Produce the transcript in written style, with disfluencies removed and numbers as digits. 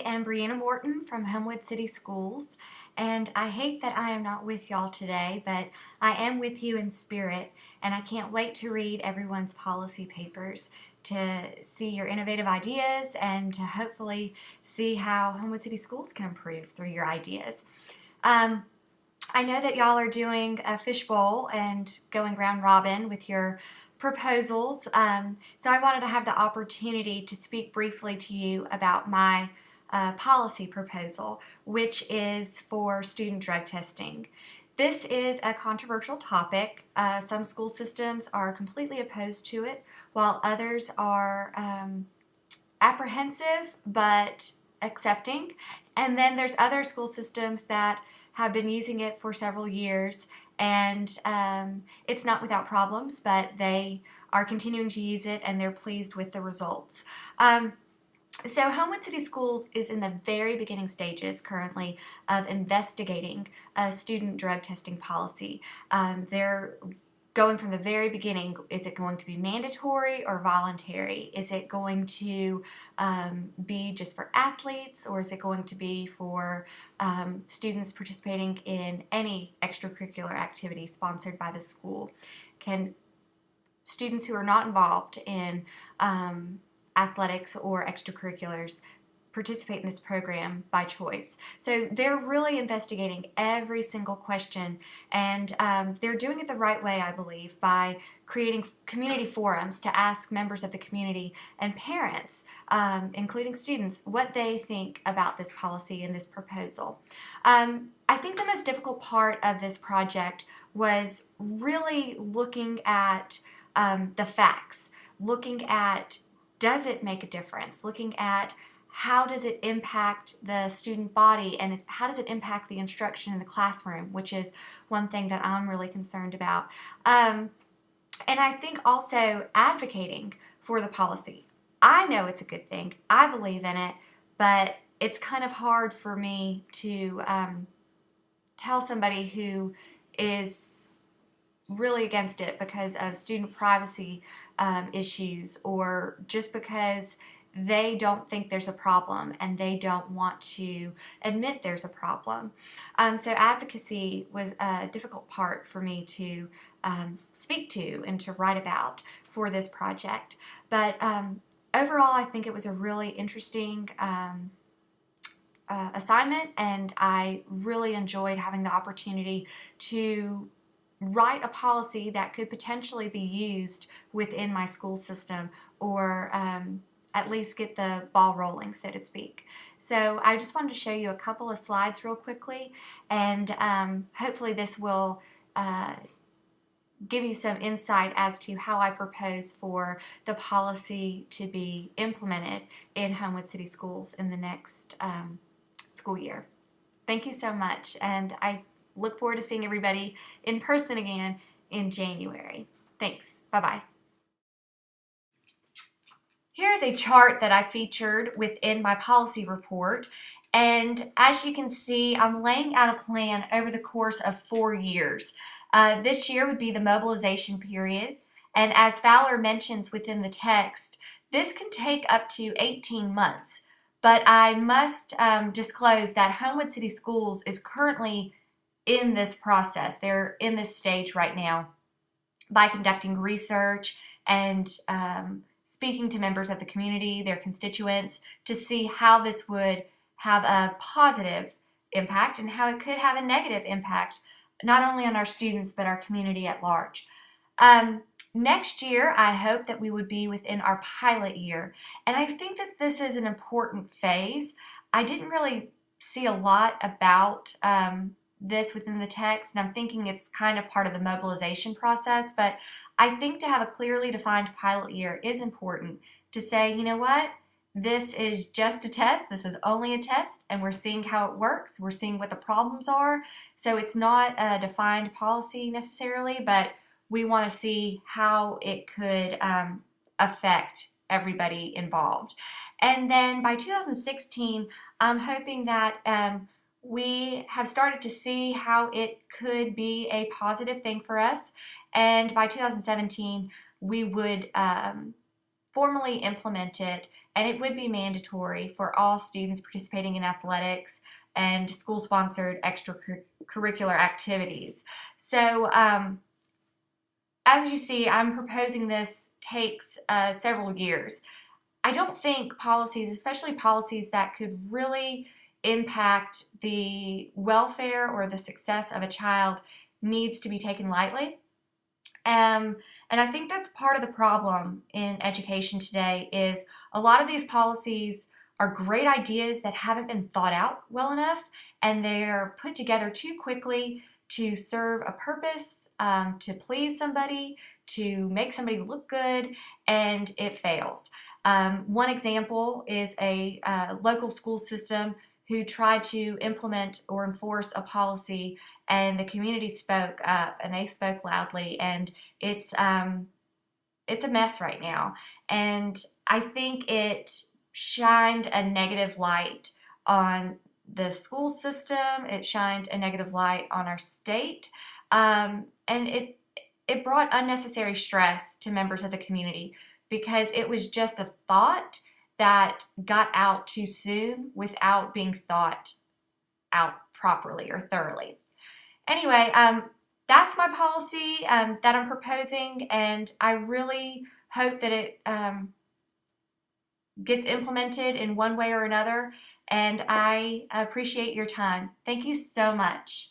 am Brianna Morton from Homewood City Schools, and I hate that I am not with y'all today, but I am with you in spirit, and I can't wait to read everyone's policy papers to see your innovative ideas and to hopefully see how Homewood City Schools can improve through your ideas. I know that y'all are doing a fishbowl and going round robin with your proposals, so I wanted to have the opportunity to speak briefly to you about my policy proposal, which is for student drug testing. This is a controversial topic. Some school systems are completely opposed to it, while others are apprehensive but accepting. And then there's other school systems that have been using it for several years, and it's not without problems, but they are continuing to use it and they're pleased with the results. So Homewood City Schools is in the very beginning stages currently of investigating a student drug testing policy. They're going from the very beginning. Is it going to be mandatory or voluntary? Is it going to be just for athletes, or is it going to be for students participating in any extracurricular activity sponsored by the school? Can students who are not involved in athletics or extracurriculars participate in this program by choice? So they're really investigating every single question, and they're doing it the right way, I believe, by creating community forums to ask members of the community and parents, including students, what they think about this policy and this proposal. I think the most difficult part of this project was really looking at the facts, looking at, does it make a difference, looking at how does it impact the student body, and how does it impact the instruction in the classroom, which is one thing that I'm really concerned about. And I think also advocating for the policy. I know it's a good thing. I believe in it, but it's kind of hard for me to tell somebody who is really against it because of student privacy issues, or just because they don't think there's a problem and they don't want to admit there's a problem. So advocacy was a difficult part for me to speak to and to write about for this project. But overall, I think it was a really interesting assignment, and I really enjoyed having the opportunity to write a policy that could potentially be used within my school system, or at least get the ball rolling, so to speak. So I just wanted to show you a couple of slides real quickly, and hopefully this will give you some insight as to how I propose for the policy to be implemented in Homewood City Schools in the next school year. Thank you so much, and I look forward to seeing everybody in person again in January. Thanks. Bye-bye. Here's a chart that I featured within my policy report, and as you can see, I'm laying out a plan over the course of 4 years. This year would be the mobilization period, and as Fowler mentions within the text, this can take up to 18 months, but I must disclose that Homewood City Schools is currently in this process. They're in this stage right now by conducting research and speaking to members of the community, their constituents, to see how this would have a positive impact and how it could have a negative impact, not only on our students, but our community at large. Next year, I hope that we would be within our pilot year, and I think that this is an important phase. I didn't really see a lot about this within the text, and I'm thinking it's kind of part of the mobilization process, but I think to have a clearly defined pilot year is important, to say, you know what, this is just a test, this is only a test, and we're seeing how it works, we're seeing what the problems are, so it's not a defined policy necessarily, but we want to see how it could affect everybody involved. And then by 2016, I'm hoping that we have started to see how it could be a positive thing for us, and by 2017 we would formally implement it and it would be mandatory for all students participating in athletics and school-sponsored extracurricular activities. So as you see, I'm proposing this takes several years. I don't think policies, especially policies that could really impact the welfare or the success of a child, needs to be taken lightly. And I think that's part of the problem in education today is a lot of these policies are great ideas that haven't been thought out well enough, and they're put together too quickly to serve a purpose, to please somebody, to make somebody look good, and it fails. One example is a local school system who tried to implement or enforce a policy, and the community spoke up and they spoke loudly, and it's a mess right now. And I think it shined a negative light on the school system. It shined a negative light on our state, and it brought unnecessary stress to members of the community because it was just a thought that got out too soon without being thought out properly or thoroughly. Anyway, that's my policy that I'm proposing, and I really hope that it gets implemented in one way or another, and I appreciate your time. Thank you so much.